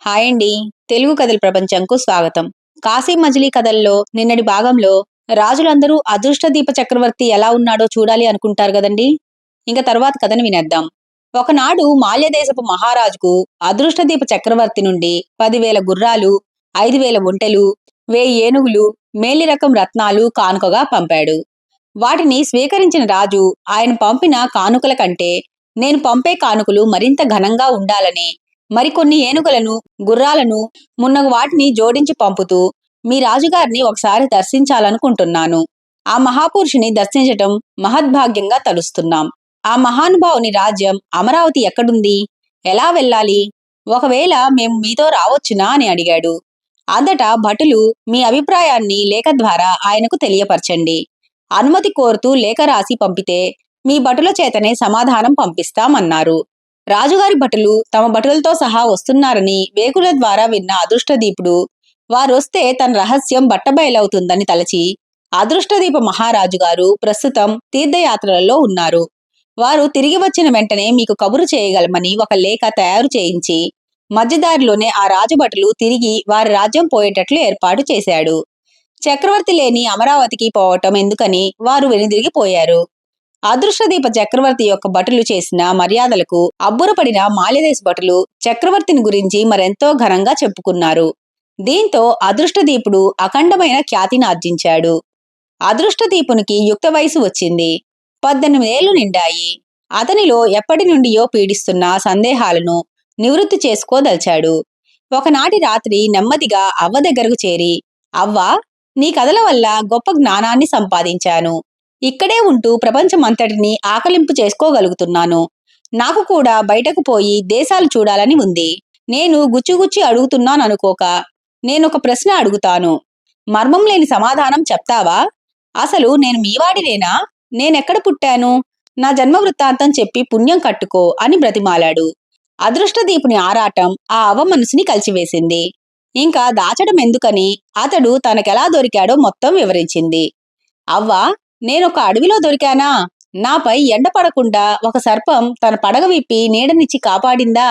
Hi అండి. తెలుగు కథల ప్రపంచంకు స్వాగతం. కాశీ మజిలీ కథల్లో నిన్నటి భాగంలో రాజులందరూ అదృష్టదీప చక్రవర్తి ఎలా ఉన్నాడో చూడాలి అనుకుంటారు కదండి. ఇంక తర్వాత కథను వినేద్దాం. ఒకనాడు మాల్యదేశపు మహారాజుకు అదృష్టదీప చక్రవర్తి నుండి 10,000 గుర్రాలు, 5,000 ఒంటెలు, 1000 ఏనుగులు, మేలి రకం రత్నాలు కానుకగా పంపాడు. వాటిని స్వీకరించిన రాజు ఆయన పంపిన కానుకల కంటే నేను పంపే కానుకలు మరింత ఘనంగా ఉండాలని మరికొన్ని ఏనుగులను, గుర్రాలను మున్నగు వాటిని జోడించి పంపుతూ మీ రాజుగారిని ఒకసారి దర్శించాలనుకుంటున్నాను. ఆ మహాపురుషుని దర్శించటం మహద్భాగ్యంగా తలుస్తున్నాం. ఆ మహానుభావుని రాజ్యం అమరావతి ఎక్కడుంది? ఎలా వెళ్ళాలి? ఒకవేళ మేము మీతో రావచ్చునా అని అడిగాడు. అంతటా భటులు మీ అభిప్రాయాన్ని లేఖ ద్వారా ఆయనకు తెలియపరచండి. అనుమతి కోరుతూ లేఖ రాసి పంపితే మీ భటుల చేతనే సమాధానం పంపిస్తామన్నారు. రాజుగారి భటులు తమ భటులతో సహా వస్తున్నారని వేగుల ద్వారా విన్న అదృష్టదీపుడు వారొస్తే తన రహస్యం బట్టబయలవుతుందని తలచి, అదృష్టదీప మహారాజు గారు ప్రస్తుతం తీర్థయాత్రలలో ఉన్నారు. వారు తిరిగి వచ్చిన వెంటనే మీకు కబురు చేయగలమని ఒక లేఖ తయారు చేయించి మధ్యదారిలోనే ఆ రాజభటులు తిరిగి వారి రాజ్యం పోయేటట్లు ఏర్పాటు చేశాడు. చక్రవర్తి లేని అమరావతికి పోవటం ఎందుకని వారు వెనుదిరిగిపోయారు. అదృష్టదీప చక్రవర్తి యొక్క భటులు చేసిన మర్యాదలకు అబ్బురపడిన మాల్యదేశ భటులు చక్రవర్తిని గురించి మరెంతో ఘనంగా చెప్పుకున్నారు. దీంతో అదృష్టదీపుడు అఖండమైన ఖ్యాతిని ఆర్జించాడు. అదృష్టదీపునికి యుక్త వయసు వచ్చింది. 18 ఏళ్లు నిండాయి. అతనిలో ఎప్పటి నుండియో పీడిస్తున్న సందేహాలను నివృత్తి చేసుకోదలిచాడు. ఒకనాటి రాత్రి నెమ్మదిగా అవ్వ దగ్గరకు చేరి, అవ్వా, నీ కథల వల్ల గొప్ప జ్ఞానాన్ని సంపాదించాను. ఇక్కడే ఉంటూ ప్రపంచమంతటిని ఆకలింపు చేసుకోగలుగుతున్నాను. నాకు కూడా బయటకు పోయి దేశాలు చూడాలని ఉంది. నేను గుచ్చిగుచ్చి అడుగుతున్నాననుకోక నేనొక ప్రశ్న అడుగుతాను. మర్మం లేని సమాధానం చెప్తావా? అసలు నేను మీవాడినేనా? నేనెక్కడ పుట్టాను? నా జన్మ వృత్తాంతం చెప్పి పుణ్యం కట్టుకో అని బ్రతిమాలాడు. అదృష్టదీపుని ఆరాటం ఆ అవ్వ మనసుని కలిచివేసింది. ఇంకా దాచడం ఎందుకని అతడు తనకెలా దొరికాడో మొత్తం వివరించింది. అవ్వా, నేనొక అడవిలో దొరికానా? నాపై ఎండ పడకుండా ఒక సర్పం తన పడగ విప్పి నీడనిచ్చి కాపాడిందా?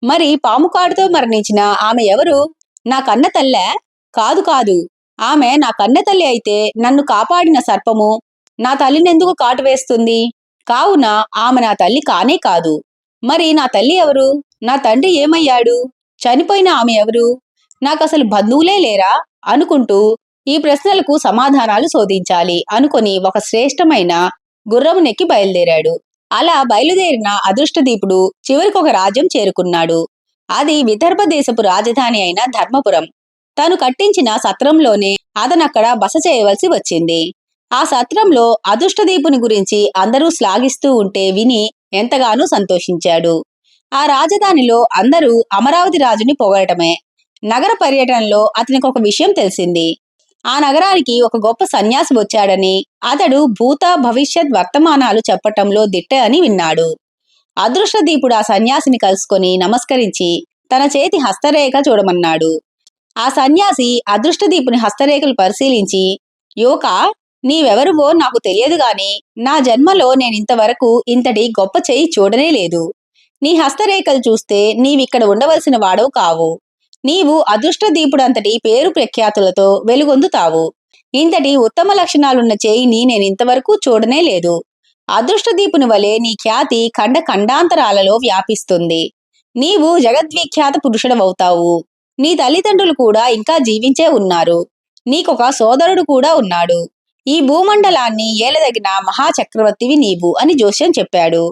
మరి పాము కాటుతో మరణించిన ఆమె ఎవరు? నా కన్న తల్లే? కాదు కాదు. ఆమె నా కన్న తల్లి అయితే నన్ను కాపాడిన సర్పము నా తల్లినెందుకు కాటు వేస్తుంది? కావున ఆమె నా తల్లి కానే కాదు. మరి నా తల్లి ఎవరు? నా తండ్రి ఏమయ్యాడు? చనిపోయిన ఆమె ఎవరు? నాకసలు బంధువులే లేరా? అనుకుంటూ ఈ ప్రశ్నలకు సమాధానాలు శోధించాలి అనుకొని ఒక శ్రేష్టమైన గుర్రమునెక్కి బయలుదేరాడు. అలా బయలుదేరిన అదృష్టదీపుడు చివరికి ఒక రాజ్యం చేరుకున్నాడు. అది విదర్భ దేశపు రాజధాని అయిన ధర్మపురం. తను కట్టించిన సత్రంలోనే అతనక్కడ బస చేయవలసి వచ్చింది. ఆ సత్రంలో అదృష్టదీపుని గురించి అందరూ శ్లాఘిస్తూ ఉంటే విని ఎంతగానో సంతోషించాడు. ఆ రాజధానిలో అందరూ అమరావతి రాజుని పొగడటమే. నగర పర్యటనలో అతనికి ఒక విషయం తెలిసింది. ఆ నగరానికి ఒక గొప్ప సన్యాసి వచ్చాడని, అతడు భూత భవిష్యత్ వర్తమానాలు చెప్పటంలో దిట్ట అని విన్నాడు. అదృష్టదీపుడు ఆ సన్యాసిని కలుసుకొని నమస్కరించి తన చేతి హస్తరేఖ చూడమన్నాడు. ఆ సన్యాసి అదృష్టదీపుని హస్తరేఖలు పరిశీలించి, యువక, నీవెవరువో నాకు తెలియదు గాని నా జన్మలో నేనింతవరకు ఇంతటి గొప్ప చేయి చూడనే లేదు. నీ హస్తరేఖలు చూస్తే నీవిక్కడ ఉండవలసిన వాడవు కావు. నీవు అదృష్టదీపుడంతటి పేరు ప్రఖ్యాతులతో వెలుగొందుతావు. ఇంతటి ఉత్తమ లక్షణాలున్న చేయిని నేనింతవరకు చూడనే లేదు. అదృష్టదీపుని వలె నీ ఖ్యాతి ఖండ ఖండాంతరాలలో వ్యాపిస్తుంది. నీవు జగద్విఖ్యాత పురుషుడవవుతావు. నీ తల్లిదండ్రులు కూడా ఇంకా జీవించే ఉన్నారు. నీకొక సోదరుడు కూడా ఉన్నాడు. ఈ భూమండలాన్ని ఏలదగిన మహాచక్రవర్తివి నీవు అని జోస్యం చెప్పాడు.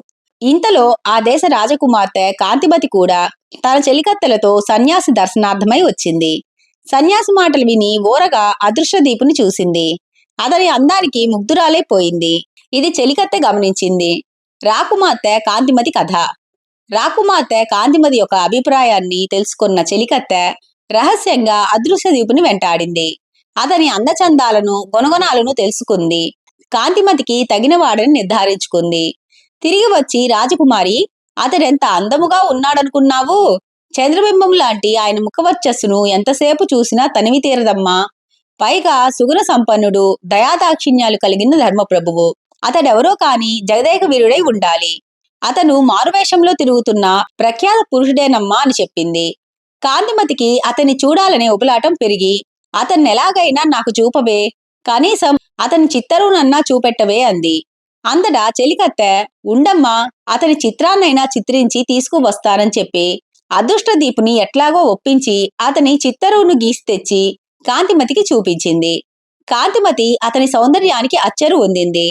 ఇంతలో ఆ దేశ రాజకుమార్తె కాంతిమతి కూడా తన చెలికత్తెలతో సన్యాసి దర్శనార్థమై వచ్చింది. సన్యాసి మాటలు విని ఓరగా అదృష్టదీపుని చూసింది. అతని అందానికి ముగ్ధురాలై పోయింది. ఇది చెలికత్తె గమనించింది. రాకుమార్తె కాంతిమతి కథ. రాకుమార్తె కాంతిమతి యొక్క అభిప్రాయాన్ని తెలుసుకున్న చెలికత్తె రహస్యంగా అదృష్టదీపుని వెంటాడింది. అతని అందచందాలను గుణగుణాలను తెలుసుకుంది. కాంతిమతికి తగినవాడని నిర్ధారించుకుంది. తిరిగి వచ్చి రాజకుమారి, అతడెంత అందముగా ఉన్నాడనుకున్నావు? చంద్రబింబం లాంటి ఆయన ముఖవర్చస్సును ఎంతసేపు చూసినా తనివి తీరదమ్మా. పైగా సుగుణ సంపన్నుడు, దయాదాక్షిణ్యాలు కలిగిన ధర్మప్రభువు. అతడెవరో కాని జగదేక వీరుడై ఉండాలి. అతను మారువేషంలో తిరుగుతున్న ప్రఖ్యాత పురుషుడేనమ్మా అని చెప్పింది. కాంతిమతికి అతన్ని చూడాలనే ఉబలాటం పెరిగి, అతన్నెలాగైనా నాకు చూపవే, కనీసం అతని చిత్తరువునన్నా చూపెట్టవే అంది. అంతటా చెలికత్తె, ఉండమ్మా, అతని చిత్రాన్నైనా చిత్రించి తీసుకువస్తానని చెప్పి అదృష్టదీపుని ఎట్లాగో ఒప్పించి అతని చిత్తరువును గీసి తెచ్చి కాంతిమతికి చూపించింది. కాంతిమతి అతని సౌందర్యానికి అచ్చెరు పొందింది.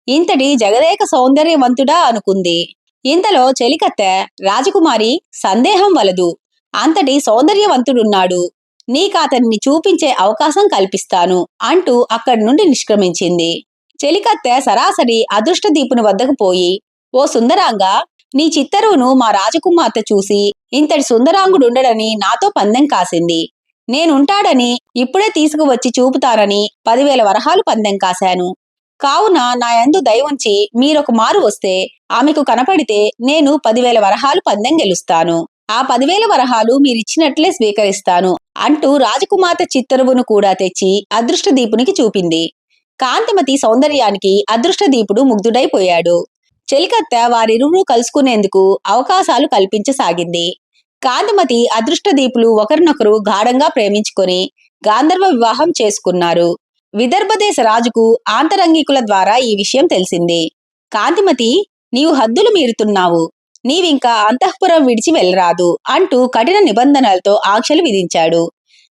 ఇంతటి జగదేక సౌందర్యవంతుడా అనుకుంది. ఇంతలో చెలికత్తె, రాజకుమారి, సందేహం వలదు, అంతటి సౌందర్యవంతుడున్నాడు, నీకాతన్ని చూపించే అవకాశం కల్పిస్తాను అంటూ అక్కడి నుండి నిష్క్రమించింది. చెలికత్తె సరాసరి అదృష్టదీపుని వద్దకు పోయి, ఓ సుందరాంగా, నీ చిత్తరువును మా రాజకుమార్తె చూసి ఇంతటి సుందరాంగుడుండడని నాతో పందెం కాసింది. నేనుంటాడని, ఇప్పుడే తీసుకువచ్చి చూపుతానని 10,000 వరహాలు పందెం కాశాను. కావున నా యందు దయవుంచి మీరొక మారు వస్తే ఆమెకు కనపడితే నేను 10,000 వరహాలు పందెం గెలుస్తాను. ఆ 10,000 వరహాలు మీరిచ్చినట్లే స్వీకరిస్తాను అంటూ రాజకుమార్తె చిత్తరువును కూడా తెచ్చి అదృష్టదీపునికి చూపింది. కాంతిమతి సౌందర్యానికి అదృష్టదీపుడు ముగ్ధుడైపోయాడు. చెలికత్తె వారిరువురూ కలుసుకునేందుకు అవకాశాలు కల్పించసాగింది. కాంతిమతి అదృష్టదీపులు ఒకరినొకరు గాఢంగా ప్రేమించుకొని గాంధర్వ వివాహం చేసుకున్నారు. విదర్భదేశ రాజుకు ఆంతరంగికుల ద్వారా ఈ విషయం తెలిసింది. కాంతిమతి, నీవు హద్దులు మీరుతున్నావు, నీవింకా అంతఃపురం విడిచి వెళ్ళరాదు అంటూ కఠిన నిబంధనలతో ఆంక్షలు విధించాడు.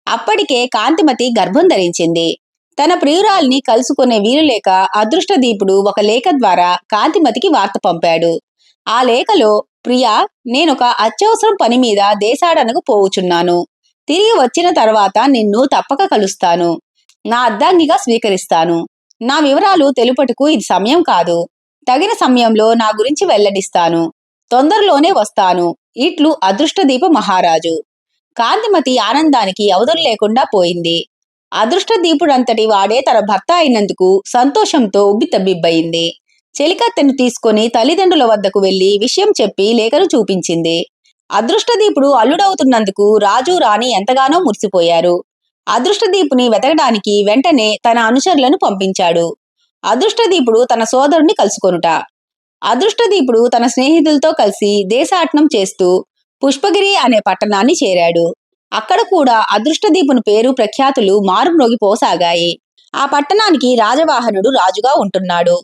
అప్పటికే కాంతిమతి గర్భం ధరించింది. తన ప్రియురాల్ని కలుసుకునే వీలులేక అదృష్టదీపుడు ఒక లేఖ ద్వారా కాంతిమతికి వార్త పంపాడు. ఆ లేఖలో, ప్రియా, నేనొక అత్యవసరం పని మీద దేశాడనకు పోవుచున్నాను. తిరిగి వచ్చిన తర్వాత నిన్ను తప్పక కలుస్తాను. నా అర్ధాంగిగా స్వీకరిస్తాను. నా వివరాలు తెలుపటకు ఇది సమయం కాదు. తగిన సమయంలో నా గురించి వెల్లడిస్తాను. తొందరలోనే వస్తాను. ఇట్లు అదృష్టదీప మహారాజు. కాంతిమతి ఆనందానికి అవధులు లేకుండా పోయింది. అదృష్టదీపుడంతటి వాడే తన భర్త అయినందుకు సంతోషంతో ఉబ్బితబ్బిబ్బయింది. చెలికత్తెను తీసుకుని తల్లిదండ్రుల వద్దకు వెళ్లి విషయం చెప్పి లేఖను చూపించింది. అదృష్టదీపుడు అల్లుడవుతున్నందుకు రాజు రాణి ఎంతగానో మురిసిపోయారు. అదృష్టదీపుని వెతకడానికి వెంటనే తన అనుచరులను పంపించాడు. అదృష్టదీపుడు తన సోదరుణ్ణి కలుసుకొనుట. అదృష్టదీపుడు తన స్నేహితులతో కలిసి దేశాటనం చేస్తూ పుష్పగిరి అనే పట్టణాన్ని చేరాడు. అక్కడ కూడా అదృష్టదీపుని పేరు ప్రఖ్యాతులు మారుమ్రోగిపోసాగాయి. ఆ పట్టణానికి రాజవాహనుడు రాజుగా ఉంటున్నాడు.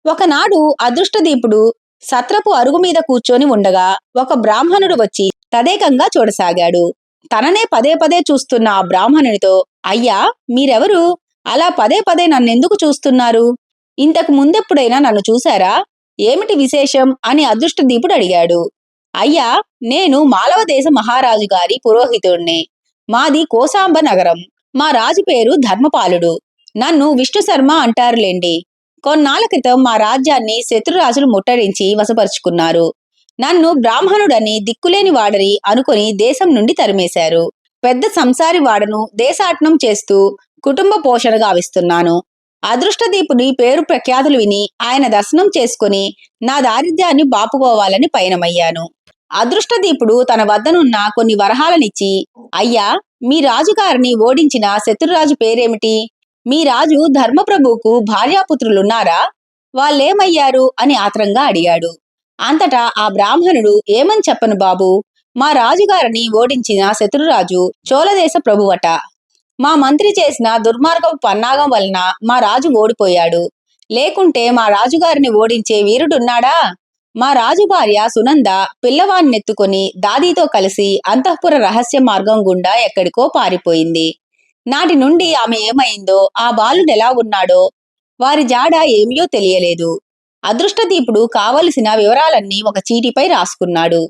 ఒకనాడు అదృష్టదీపుడు సత్రపు అరుగు మీద కూర్చొని ఉండగా ఒక బ్రాహ్మణుడు వచ్చి తదేకంగా చూడసాగాడు. తననే పదే పదే చూస్తున్న ఆ బ్రాహ్మణునితో, అయ్యా, మీరెవరు? అలా పదే పదే నన్నెందుకు చూస్తున్నారు? ఇంతకు ముందెప్పుడైనా నన్ను చూశారా? ఏమిటి విశేషం అని అదృష్టదీపుడు అడిగాడు. అయ్యా, నేను మాలవదేశ మహారాజు గారి పురోహితుణ్ణి. మాది కోసాంబ నగరం. మా రాజు పేరు ధర్మపాలుడు. నన్ను విష్ణు శర్మ అంటారులేండి. కొన్నాళ్ల క్రితం మా రాజ్యాన్ని శత్రురాజులు ముట్టడించి వశపరుచుకున్నారు. నన్ను బ్రాహ్మణుడని దిక్కులేని వాడని అనుకుని దేశం నుండి తరిమేశారు. పెద్ద సంసారి వాడను, దేశాటనం చేస్తూ కుటుంబ పోషణ గావిస్తున్నాను. అదృష్టదీపుని పేరు ప్రఖ్యాతులు విని ఆయన దర్శనం చేసుకుని నా దారిద్ర్యాన్ని బాపుకోవాలని పయనమయ్యాను. అదృష్టదీపుడు తన వద్దనున్న కొన్ని వరహాలనిచ్చి, అయ్యా, మీ రాజుగారిని ఓడించిన శత్రురాజు పేరేమిటి? మీ రాజు ధర్మప్రభువుకు భార్యాపుత్రులున్నారా? వాళ్ళేమయ్యారు అని ఆత్రంగా అడిగాడు. అంతటా ఆ బ్రాహ్మణుడు, ఏమని చెప్పను బాబు, మా రాజుగారిని ఓడించిన శత్రురాజు చోళదేశ ప్రభువట. మా మంత్రి చేసిన దుర్మార్గపు పన్నాగం వలన మా రాజు ఓడిపోయాడు. లేకుంటే మా రాజుగారిని ఓడించే వీరుడున్నాడా? మా రాజు భార్య సునంద పిల్లవాన్నెత్తుకుని దాదీతో కలిసి అంతఃపుర రహస్య మార్గం గుండా ఎక్కడికో పారిపోయింది. నాటి నుండి ఆమె ఏమైందో, ఆ బాలుడెలా ఉన్నాడో వారి జాడ ఏమియో తెలియలేదు. అదృష్టదీపుడు కావలసిన వివరాలన్నీ ఒక చీటిపై రాసుకున్నాడు.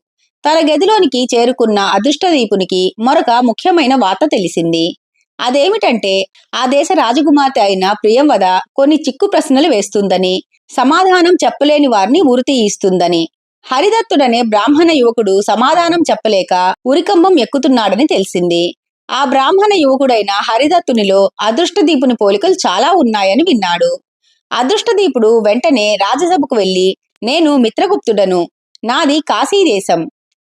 తన గదిలోనికి చేరుకున్న అదృష్టదీపునికి మరొక ముఖ్యమైన వార్త తెలిసింది. అదేమిటంటే, ఆ దేశ రాజకుమార్తె అయిన ప్రియంవద కొన్ని చిక్కు ప్రశ్నలు వేస్తుందని, సమాధానం చెప్పలేని వారిని ఉరితీయిస్తుందని. హరిదత్తుడనే బ్రాహ్మణ యువకుడు సమాధానం చెప్పలేక ఉరికంబం ఎక్కుతున్నాడని తెలిసింది. ఆ బ్రాహ్మణ యువకుడైన హరిదత్తునిలో అదృష్టదీపుని పోలికలు చాలా ఉన్నాయని విన్నాడు. అదృష్టదీపుడు వెంటనే రాజసభకు వెళ్లి, నేను మిత్రగుప్తుడను, నాది కాశీదేశం.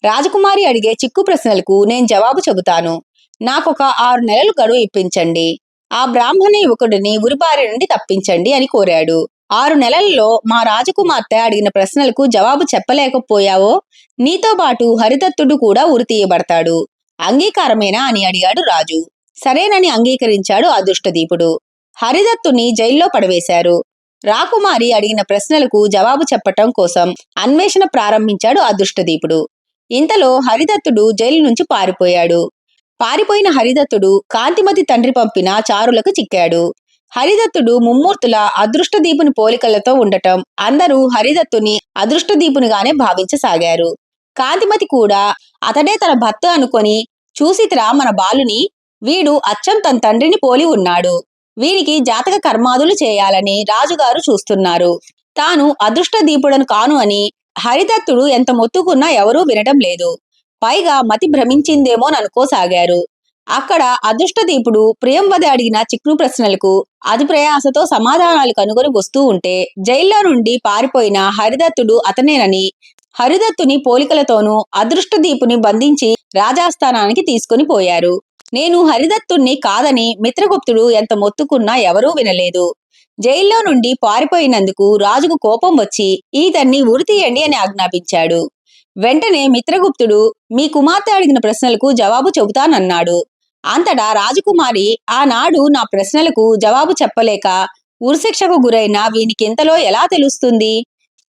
రాజకుమారి అడిగే చిక్కు ప్రశ్నలకు నేను జవాబు చెబుతాను. నాకొక 6 నెలలు గడువు ఇప్పించండి. ఆ బ్రాహ్మణ యువకుడిని ఉరిబారి నుండి తప్పించండి అని కోరాడు. 6 నెలల్లో మా రాజకుమార్తె అడిగిన ప్రశ్నలకు జవాబు చెప్పలేకపోయావో నీతో పాటు హరిదత్తుడు కూడా ఉరితీయబడతాడు. అంగీకారమేనా అని అడిగాడు రాజు. సరేనని అంగీకరించాడు అదృష్టదీపుడు. హరిదత్తుని జైల్లో పడవేశారు. రాకుమారి అడిగిన ప్రశ్నలకు జవాబు చెప్పటం కోసం అన్వేషణ ప్రారంభించాడు అదృష్టదీపుడు. ఇంతలో హరిదత్తుడు జైలు నుంచి పారిపోయాడు. పారిపోయిన హరిదత్తుడు కాంతిమతి తండ్రి పంపిన చారులకు చిక్కాడు. హరిదత్తుడు ముమ్మూర్తుల అదృష్టదీపుని పోలికలతో ఉండటం అందరూ హరిదత్తుని అదృష్టదీపునిగానే భావించసాగారు. కాంతిమతి కూడా అతడే తన భర్త అనుకొని, చూసిత్రా మన బాలుని, వీడు అచ్చం తన తండ్రిని పోలి ఉన్నాడు. వీరికి జాతక కర్మాదులు చేయాలని రాజుగారు చూస్తున్నారు. తాను అదృష్టదీపుడను కాను అని హరిదత్తుడు ఎంత మొత్తుకున్నా ఎవరూ వినటం లేదు. పైగా మతి భ్రమించిందేమోననుకోసాగారు. అక్కడ అదృష్టదీపుడు ప్రియంవద అడిగిన చిక్కు ప్రశ్నలకు అతి ప్రయాసతో సమాధానాలు కనుగొని వస్తూ ఉంటే జైల్లో నుండి పారిపోయిన హరిదత్తుడు అతనేనని, హరిదత్తుని పోలికలతోనూ అదృష్టదీపుని బంధించి రాజాస్థానానికి తీసుకుని పోయారు. నేను హరిదత్తుణ్ణి కాదని మిత్రగుప్తుడు ఎంత మొత్తుకున్నా ఎవరూ వినలేదు. జైల్లో నుండి పారిపోయినందుకు రాజుకు కోపం వచ్చి ఈతన్ని ఉరితీయండి అని ఆజ్ఞాపించాడు. వెంటనే మిత్రగుప్తుడు మీ కుమార్తె అడిగిన ప్రశ్నలకు జవాబు చెబుతానన్నాడు. అంతటా రాజకుమారి ఆనాడు నా ప్రశ్నలకు జవాబు చెప్పలేక ఉరిశిక్షకు గురైన వీనికింతలో ఎలా తెలుస్తుంది?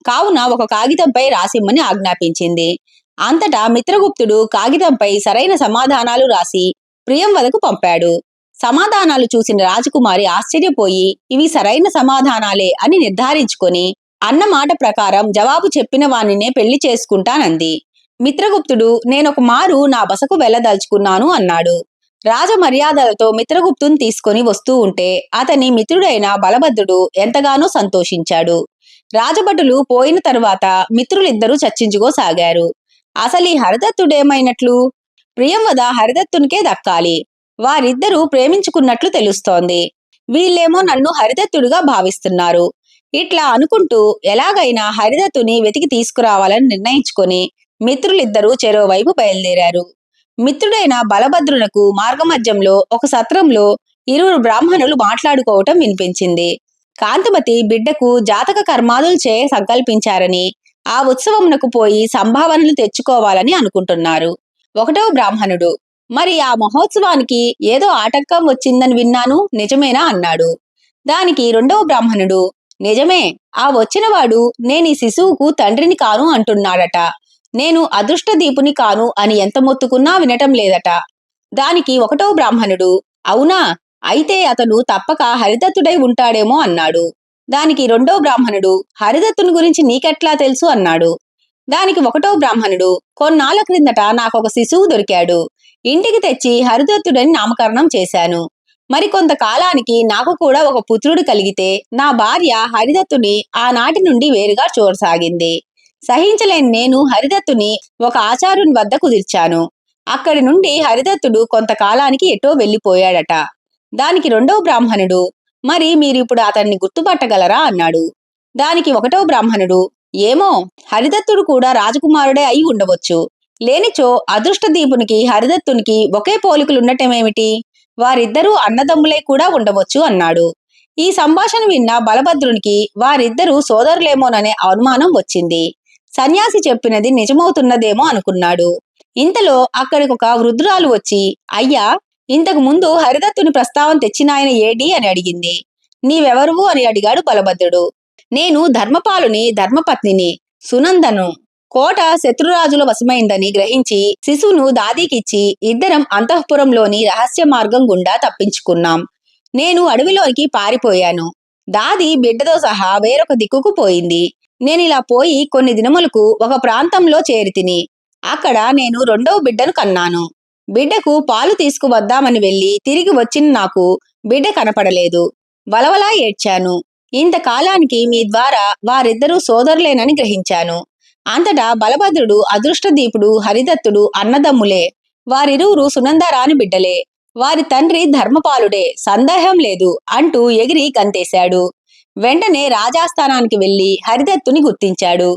కావున ఒక కాగితంపై రాసిమ్మని ఆజ్ఞాపించింది. అంతటా మిత్రగుప్తుడు కాగితంపై సరైన సమాధానాలు రాసి ప్రియంవదకు పంపాడు. సమాధానాలు చూసిన రాజకుమారి ఆశ్చర్యపోయి ఇవి సరైన సమాధానాలే అని నిర్ధారించుకొని అన్న మాట ప్రకారం జవాబు చెప్పిన వానినే పెళ్లి చేసుకుంటానంది. మిత్రగుప్తుడు నేనొక మారు నా బసకు వెళ్ళదలుచుకున్నాను అన్నాడు. రాజమర్యాదలతో మిత్రగుప్తుని తీసుకొని వస్తూ ఉంటే అతని మిత్రుడైన బలభద్రుడు ఎంతగానో సంతోషించాడు. రాజభటులు పోయిన తరువాత మిత్రులిద్దరూ చర్చించుకోసాగారు. అసలీ హరిదత్తుడేమైనట్లు? ప్రియంవద హరిదత్తునికే దక్కాలి. వారిద్దరూ ప్రేమించుకున్నట్లు తెలుస్తోంది. వీళ్ళేమో నన్ను హరిదత్తుడిగా భావిస్తున్నారు. ఇట్లా అనుకుంటూ ఎలాగైనా హరిదత్తుని వెతికి తీసుకురావాలని నిర్ణయించుకొని మిత్రులిద్దరూ చెరోవైపు బయలుదేరారు. మిత్రుడైన బలభద్రునకు మార్గమధ్యంలో ఒక సత్రంలో ఇరువురు బ్రాహ్మణులు మాట్లాడుకోవటం వినిపించింది. కాంతిమతి బిడ్డకు జాతక కర్మాదులు చేయ సంకల్పించారని ఆ ఉత్సవమునకు పోయి సంభావనలు తెచ్చుకోవాలని అనుకుంటున్నారు. ఒకటవ బ్రాహ్మణుడు మరి ఆ మహోత్సవానికి ఏదో ఆటంకం వచ్చిందని విన్నాను, నిజమేనా అన్నాడు. దానికి రెండవ బ్రాహ్మణుడు నిజమే, ఆ వచ్చినవాడు నేనీ శిశువుకు తండ్రిని కాను అంటున్నాడట. నేను అదృష్టదీపుని కాను అని ఎంత మొత్తుకున్నా వినటం లేదట. దానికి ఒకటవ బ్రాహ్మణుడు అవునా, అయితే అతను తప్పక హరిదత్తుడై ఉంటాడేమో అన్నాడు. దానికి రెండో బ్రాహ్మణుడు హరిదత్తుని గురించి నీకెట్లా తెలుసు అన్నాడు. దానికి ఒకటో బ్రాహ్మణుడు కొన్నాళ్ల క్రిందట నాకొక శిశువు దొరికాడు. ఇంటికి తెచ్చి హరిదత్తుడని నామకరణం చేశాను. మరికొంత కాలానికి నాకు కూడా ఒక పుత్రుడు కలిగితే నా భార్య హరిదత్తుని ఆనాటి నుండి వేరుగా చూడసాగింది. సహించలేని నేను హరిదత్తుని ఒక ఆచార్యుని వద్ద కుదిర్చాను. అక్కడి నుండి హరిదత్తుడు కొంతకాలానికి ఎటో వెళ్లిపోయాడట. దానికి రెండో బ్రాహ్మణుడు మరి మీరిప్పుడు అతన్ని గుర్తుపట్టగలరా అన్నాడు. దానికి ఒకటో బ్రాహ్మణుడు ఏమో, హరిదత్తుడు కూడా రాజకుమారుడే అయి ఉండవచ్చు. లేనిచో అదృష్టదీపునికి హరిదత్తునికి ఒకే పోలికలుండటమేమిటి? వారిద్దరూ అన్నదమ్ములై కూడా ఉండవచ్చు అన్నాడు. ఈ సంభాషణ విన్న బలభద్రునికి వారిద్దరూ సోదరులేమోననే అనుమానం వచ్చింది. సన్యాసి చెప్పినది నిజమవుతున్నదేమో అనుకున్నాడు. ఇంతలో అక్కడికొక వృద్ధురాలు వచ్చి అయ్యా, ఇంతకు ముందు హరిదత్తుని ప్రస్తావన తెచ్చినాయన ఏడి అని అడిగింది. నీవెవరువు అని అడిగాడు బలభద్రుడు. నేను ధర్మపాలుని ధర్మపత్నిని సునందను. కోట శత్రురాజుల వశమైందని గ్రహించి శిశువును దాదీకిచ్చి ఇద్దరం అంతఃపురంలోని రహస్య మార్గం గుండా తప్పించుకున్నాం. నేను అడవిలోనికి పారిపోయాను. దాది బిడ్డతో సహా వేరొక దిక్కుకు పోయింది. నేనిలా పోయి కొన్ని దినములకు ఒక ప్రాంతంలో చేరితిని. అక్కడ నేను రెండవ బిడ్డను కన్నాను. బిడ్డకు పాలు తీసుకువద్దామని వెళ్లి తిరిగి వచ్చిన నాకు బిడ్డ కనపడలేదు. వలవలా ఏడ్చాను. ఇంతకాలానికి మీ ద్వారా వారిద్దరూ సోదరులేనని గ్రహించాను. అంతటా బలభద్రుడు అదృష్టదీపుడు హరిదత్తుడు అన్నదమ్ములే. వారిరువురు సునందరాని బిడ్డలే. వారి తండ్రి ధర్మపాలుడే, సందేహం లేదు అంటూ ఎగిరి గంతేశాడు. వెంటనే రాజాస్థానానికి వెళ్లి హరిదత్తుని గుర్తించాడు.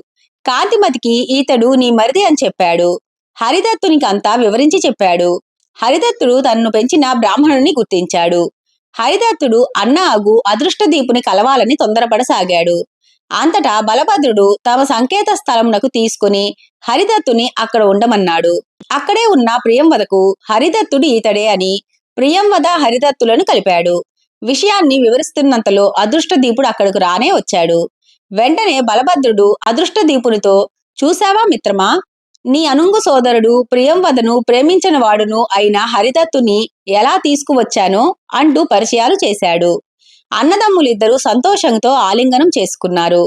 కాంతిమతికి ఈతడు నీ మరిది అని చెప్పాడు. హరిదత్తునికి అంతా వివరించి చెప్పాడు. హరిదత్తుడు తనను పెంచిన బ్రాహ్మణుని గుర్తించాడు. హరిదత్తుడు అన్న అగు అదృష్టదీపుని కలవాలని తొందరపడసాగాడు. అంతటా బలభద్రుడు తమ సంకేత స్థలమునకు తీసుకుని హరిదత్తుని అక్కడ ఉండమన్నాడు. అక్కడే ఉన్న ప్రియంవదకు హరిదత్తుడు ఈతడే అని ప్రియంవద హరిదత్తులను కలిపాడు. విషయాన్ని వివరిస్తున్నంతలో అదృష్టదీపుడు అక్కడకు రానే వచ్చాడు. వెంటనే బలభద్రుడు అదృష్టదీపునితో, చూశావా మిత్రమా, నీ అనుంగు సోదరుడు ప్రియంవదను ప్రేమించిన వాడును అయిన హరిదత్తుని ఎలా తీసుకువచ్చానో అంటూ పరిచయాలు చేశాడు. అన్నదమ్ములిద్దరూ సంతోషంతో ఆలింగనం చేసుకున్నారు.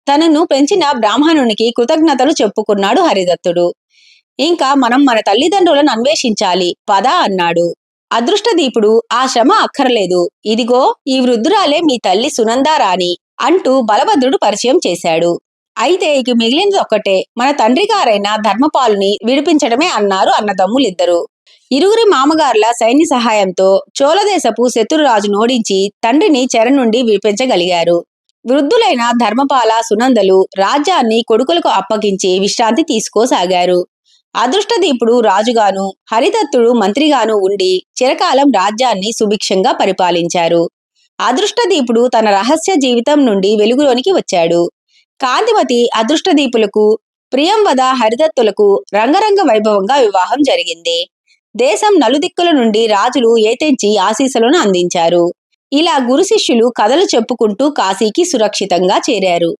తనను పెంచిన బ్రాహ్మణునికి కృతజ్ఞతలు చెప్పుకున్నాడు హరిదత్తుడు. ఇంకా మనం మన తల్లిదండ్రులను అన్వేషించాలి పద అన్నాడు. అదృష్టదీపుడు, ఆ శ్రమ అక్కర్లేదు, ఇదిగో ఈ వృద్ధురాలే మీ తల్లి సునందారాణి అంటూ బలభద్రుడు పరిచయం చేశాడు. అయితే ఇక మిగిలినది ఒక్కటే, మన తండ్రి గారైన ధర్మపాలుని విడిపించడమే అన్నారు అన్నదమ్ములిద్దరూ. ఇరువురి మామగార్ల సైన్య సహాయంతో చోళదేశపు శత్రురాజును ఓడించి తండ్రిని చెర నుండి విడిపించగలిగారు. వృద్ధులైన ధర్మపాల సునందలు రాజ్యాన్ని కొడుకులకు అప్పగించి విశ్రాంతి తీసుకోసాగారు. అదృష్టదీపుడు రాజుగాను హరిదత్తుడు మంత్రిగాను ఉండి చిరకాలం రాజ్యాన్ని సుభిక్షంగా పరిపాలించారు. అదృష్టదీపుడు తన రహస్య జీవితం నుండి వెలుగులోనికి వచ్చాడు. కాంతిమతి అదృష్టదీపులకు ప్రియంవద హరిదత్తులకు రంగరంగ వైభవంగా వివాహం జరిగింది. దేశం నలుదిక్కుల నుండి రాజులు ఏతెంచి ఆశీస్సులను అందించారు. ఇలా గురు శిష్యులు కథలు చెప్పుకుంటూ కాశీకి సురక్షితంగా చేరారు.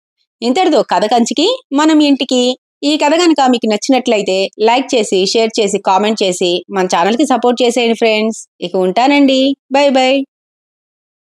ఇంతటితో కథ కంచికి మనం ఇంటికి. ఈ కథ కనుక మీకు నచ్చినట్లయితే లైక్ చేసి, షేర్ చేసి, కామెంట్ చేసి మన ఛానల్కి సపోర్ట్ చేసేయండి ఫ్రెండ్స్. ఇక ఉంటానండి. By by.